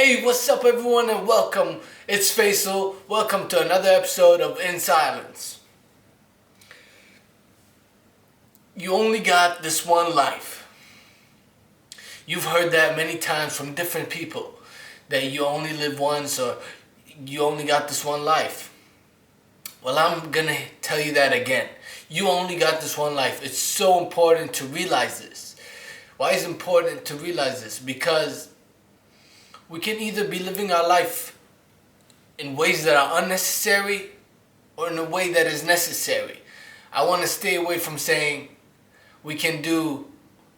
Hey, what's up everyone and welcome. It's Faisal. Welcome to another episode of In Silence. You only got this one life. You've heard that many times from different people, that you only live once or you only got this one life. Well, I'm gonna tell you that again. You only got this one life. It's so important to realize this. Why is it important to realize this? Because we can either be living our life in ways that are unnecessary or in a way that is necessary. I want to stay away from saying we can do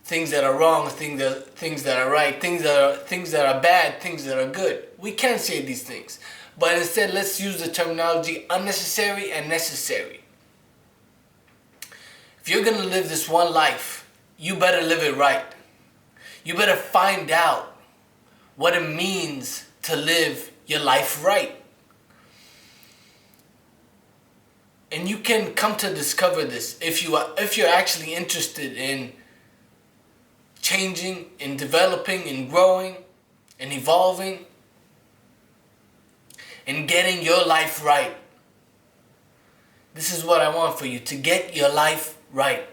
things that are wrong, things that are right, things that are bad, things that are good. We can say these things, but instead let's use the terminology unnecessary and necessary. If you're going to live this one life, you better live it right. You better find out what it means to live your life right. And you can come to discover this if you're actually interested in changing, in developing, in growing, in evolving, in getting your life right. This is what I want for you, to get your life right.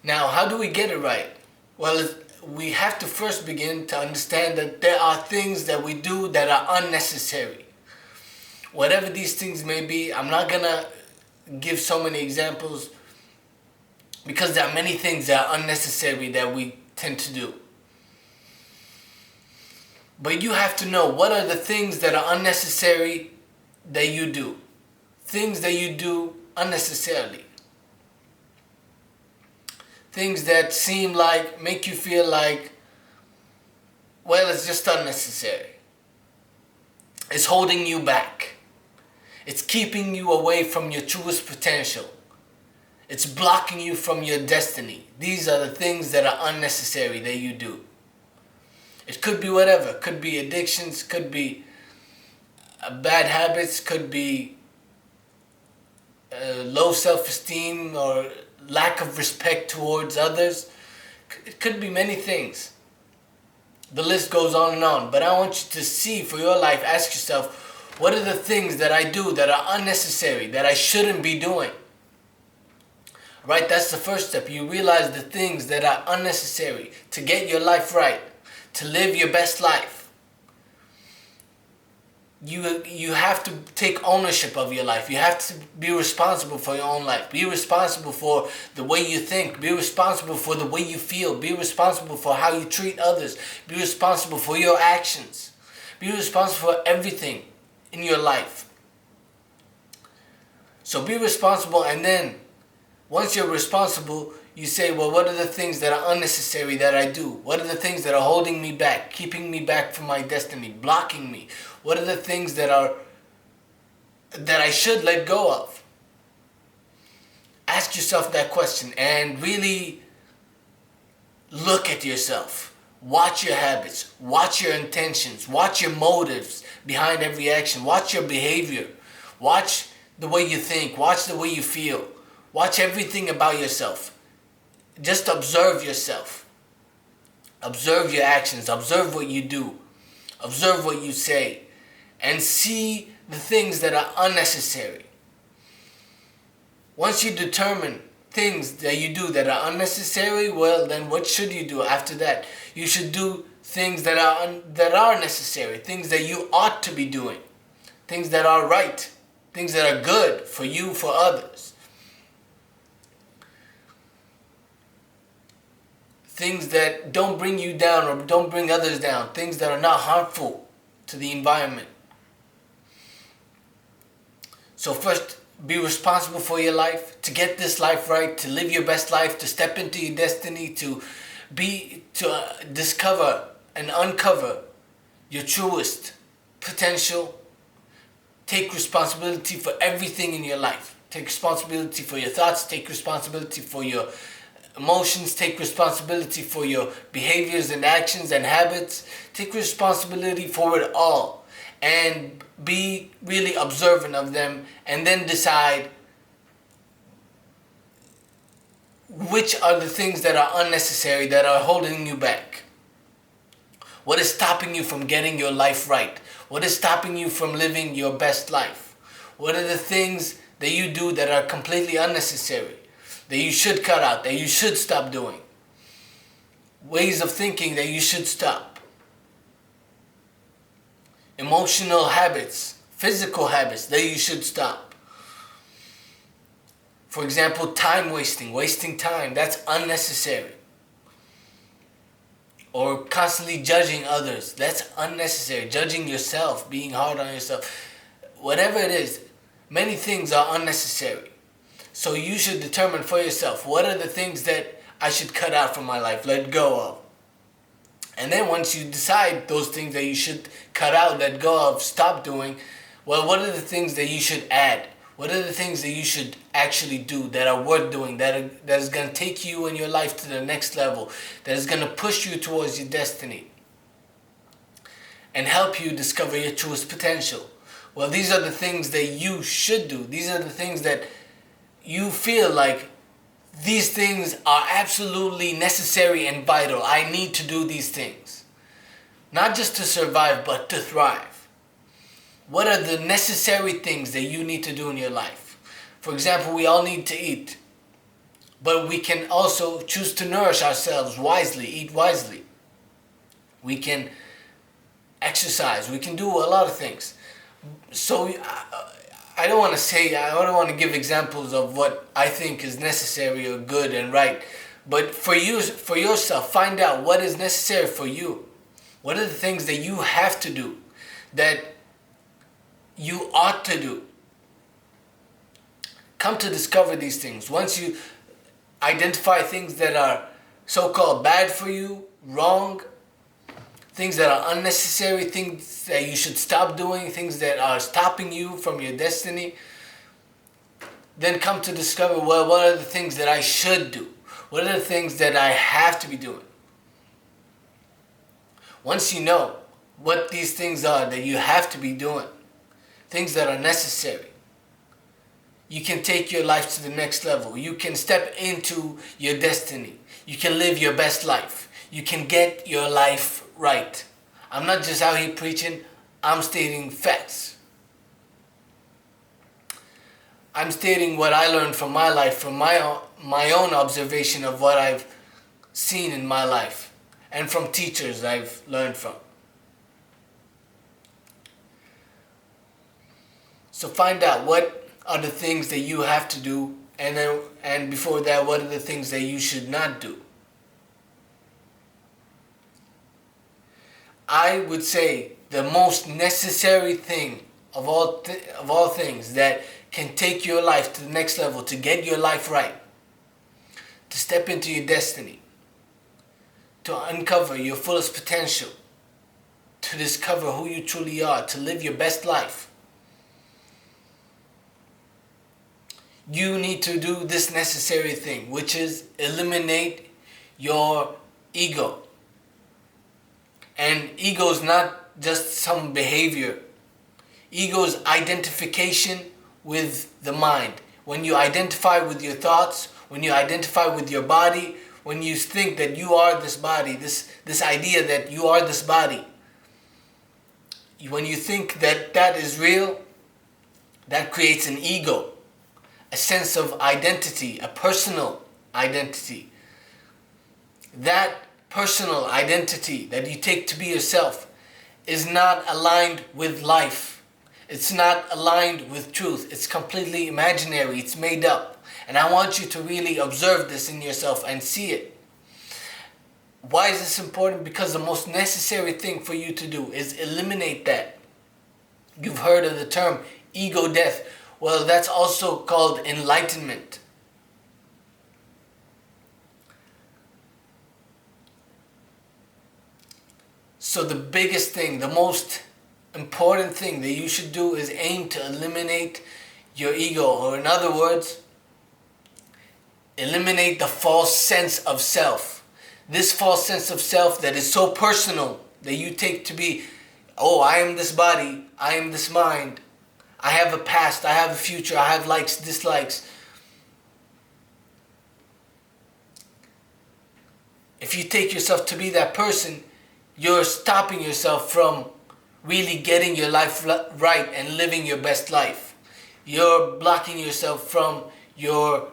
Now, how do we get it right? Well, we have to first begin to understand that there are things that we do that are unnecessary. Whatever these things may be, I'm not gonna give so many examples because there are many things that are unnecessary that we tend to do. But you have to know what are the things that are unnecessary that you do. Things that you do unnecessarily. Things that seem like, make you feel like, well, it's just unnecessary. It's holding you back. It's keeping you away from your truest potential. It's blocking you from your destiny. These are the things that are unnecessary that you do. It could be whatever. Could be addictions, could be bad habits, could be low self-esteem or lack of respect towards others. It could be many things. The list goes on and on. But I want you to see for your life, ask yourself, what are the things that I do that are unnecessary, that I shouldn't be doing? Right, that's the first step. You realize the things that are unnecessary to get your life right, to live your best life. You have to take ownership of your life. You have to be responsible for your own life. Be responsible for the way you think. Be responsible for the way you feel. Be responsible for how you treat others. Be responsible for your actions. Be responsible for everything in your life. So be responsible, and then once you're responsible, you say, well, what are the things that are unnecessary that I do? What are the things that are holding me back, keeping me back from my destiny, blocking me? What are the things that I should let go of? Ask yourself that question and really look at yourself. Watch your habits, watch your intentions, watch your motives behind every action, watch your behavior, watch the way you think, watch the way you feel, watch everything about yourself. Just observe yourself. Observe your actions. Observe what you do. Observe what you say. And see the things that are unnecessary. Once you determine things that you do that are unnecessary, well, then what should you do after that? You should do things that are necessary. Things that you ought to be doing. Things that are right. Things that are good for you, for others. Things that don't bring you down or don't bring others down. Things that are not harmful to the environment. So first, be responsible for your life, to get this life right, to live your best life, to step into your destiny, to discover and uncover your truest potential. Take responsibility for everything in your life. Take responsibility for your thoughts, take responsibility for your emotions, take responsibility for your behaviors and actions and habits. Take responsibility for it all and be really observant of them, and then decide which are the things that are unnecessary, that are holding you back. What is stopping you from getting your life right? What is stopping you from living your best life? What are the things that you do that are completely unnecessary, that you should cut out, that you should stop doing? Ways of thinking that you should stop. Emotional habits, physical habits that you should stop. For example, time wasting time, that's unnecessary. Or constantly judging others, that's unnecessary. Judging yourself, being hard on yourself. Whatever it is, many things are unnecessary. So you should determine for yourself, what are the things that I should cut out from my life, let go of. And then once you decide those things that you should cut out, let go of, stop doing, well, what are the things that you should add? What are the things that you should actually do that are worth doing, that is going to take you and your life to the next level, that is going to push you towards your destiny and help you discover your truest potential? Well, these are the things that you should do. These are the things that you feel like these things are absolutely necessary and vital. I need to do these things. Not just to survive, but to thrive. What are the necessary things that you need to do in your life? For example, we all need to eat. But we can also choose to nourish ourselves wisely, eat wisely. We can exercise. We can do a lot of things. So I don't want to give examples of what I think is necessary or good and right. But for yourself, find out what is necessary for you. What are the things that you have to do, that you ought to do? Come to discover these things. Once you identify things that are so-called bad for you, wrong, things that are unnecessary, things that you should stop doing, things that are stopping you from your destiny, then come to discover, well, what are the things that I should do? What are the things that I have to be doing? Once you know what these things are that you have to be doing, things that are necessary, you can take your life to the next level. You can step into your destiny. You can live your best life. You can get your life right. I'm not just out here preaching, I'm stating facts. I'm stating what I learned from my life, from my own observation of what I've seen in my life, and from teachers I've learned from. So find out what are the things that you have to do, and before that, what are the things that you should not do. I would say the most necessary thing of all things that can take your life to the next level, to get your life right, to step into your destiny, to uncover your fullest potential, to discover who you truly are, to live your best life. You need to do this necessary thing, which is eliminate your ego. And ego is not just some behavior. Ego is identification with the mind. When you identify with your thoughts, when you identify with your body, when you think that you are this body, this idea that you are this body, when you think that that is real, that creates an ego, a sense of identity, a personal identity. That personal identity that you take to be yourself is not aligned with life. It's not aligned with truth. It's completely imaginary. It's made up. And I want you to really observe this in yourself and see it. Why is this important? Because the most necessary thing for you to do is eliminate that. You've heard of the term ego death. Well, that's also called enlightenment. So the biggest thing, the most important thing that you should do is aim to eliminate your ego, or in other words, eliminate the false sense of self. This false sense of self that is so personal that you take to be, oh, I am this body, I am this mind, I have a past, I have a future, I have likes, dislikes. If you take yourself to be that person, You're stopping yourself from really getting your life right and living your best life. You're blocking yourself from your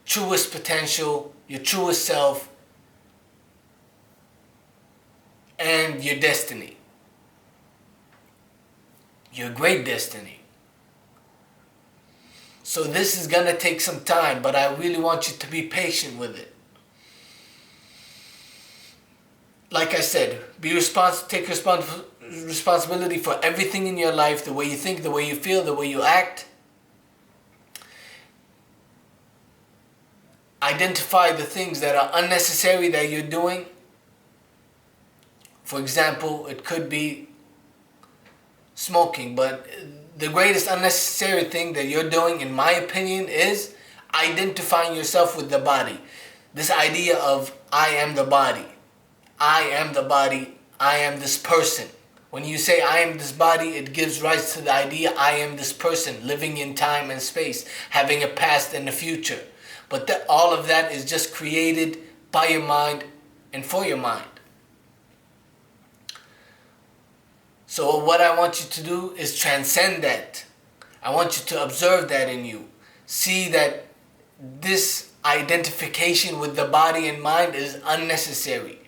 truest potential, your truest self, and your destiny. Your great destiny. So this is gonna take some time, but I really want you to be patient with it. Like I said, take responsibility for everything in your life, the way you think, the way you feel, the way you act. Identify the things that are unnecessary that you're doing. For example, it could be smoking, but the greatest unnecessary thing that you're doing, in my opinion, is identifying yourself with the body. This idea of I am the body. I am the body. I am this person. When you say I am this body, it gives rise to the idea I am this person living in time and space, having a past and a future. But all of that is just created by your mind and for your mind. So what I want you to do is transcend that. I want you to observe that in you. See that this identification with the body and mind is unnecessary.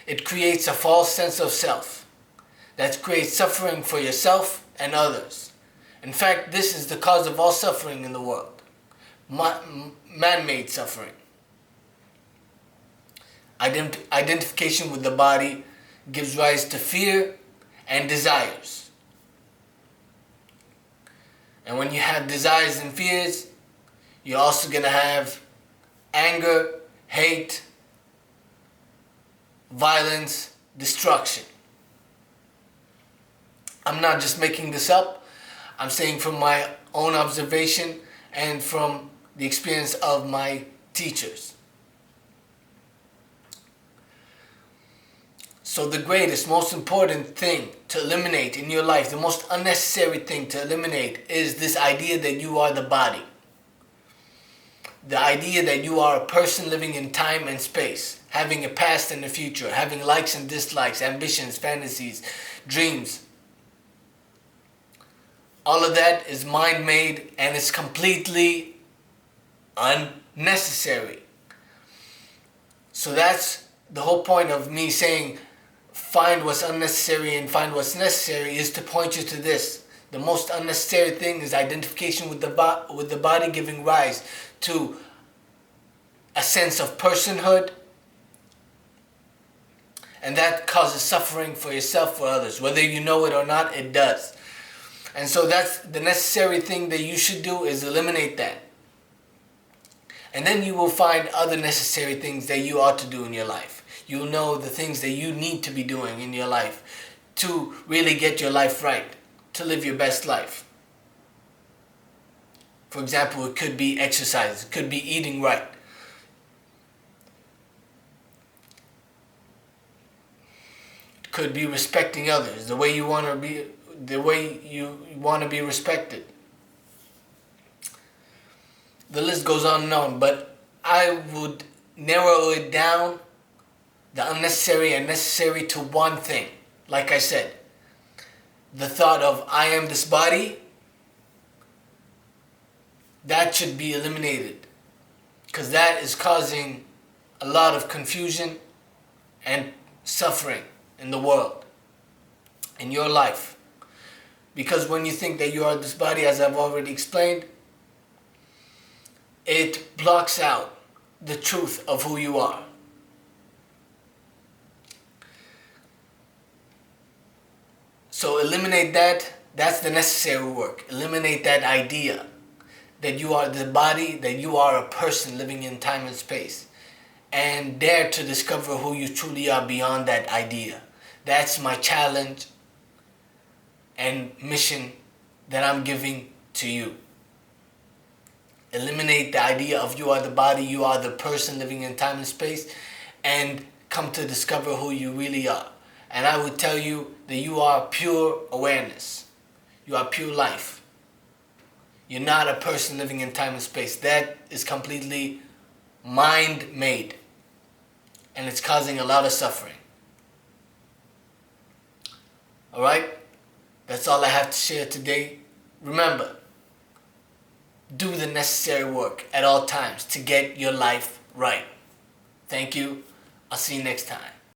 It creates a false sense of self that creates suffering for yourself and others. In fact, this is the cause of all suffering in the world. Man-made suffering. Identification with the body gives rise to fear and desires. And when you have desires and fears, you're also going to have anger, hate, violence, destruction. I'm not just making this up. I'm saying from my own observation and from the experience of my teachers. So the greatest, most important thing to eliminate in your life, the most unnecessary thing to eliminate is this idea that you are the body. The idea that you are a person living in time and space, having a past and a future, having likes and dislikes, ambitions, fantasies, dreams. All of that is mind-made and it's completely unnecessary. So that's the whole point of me saying find what's unnecessary and find what's necessary, is to point you to this. The most unnecessary thing is identification with the body, giving rise to a sense of personhood, and that causes suffering for yourself, for others. Whether you know it or not, it does. And so that's the necessary thing that you should do, is eliminate that. And then you will find other necessary things that you ought to do in your life. You'll know the things that you need to be doing in your life to really get your life right, to live your best life. For example, it could be exercise, it could be eating right. It could be respecting others, the way you want to be respected. The list goes on and on, but I would narrow it down, the unnecessary and necessary, to one thing. Like I said, the thought of I am this body, that should be eliminated, because that is causing a lot of confusion and suffering in the world, in your life. Because when you think that you are this body, as I've already explained, it blocks out the truth of who you are. So eliminate that. That's the necessary work. Eliminate that idea that you are the body, that you are a person living in time and space. And dare to discover who you truly are beyond that idea. That's my challenge and mission that I'm giving to you. Eliminate the idea of you are the body, you are the person living in time and space, and come to discover who you really are. And I would tell you that you are pure awareness. You are pure life. You're not a person living in time and space. That is completely mind-made. and it's causing a lot of suffering. Alright? That's all I have to share today. Remember, do the necessary work at all times to get your life right. Thank you. I'll see you next time.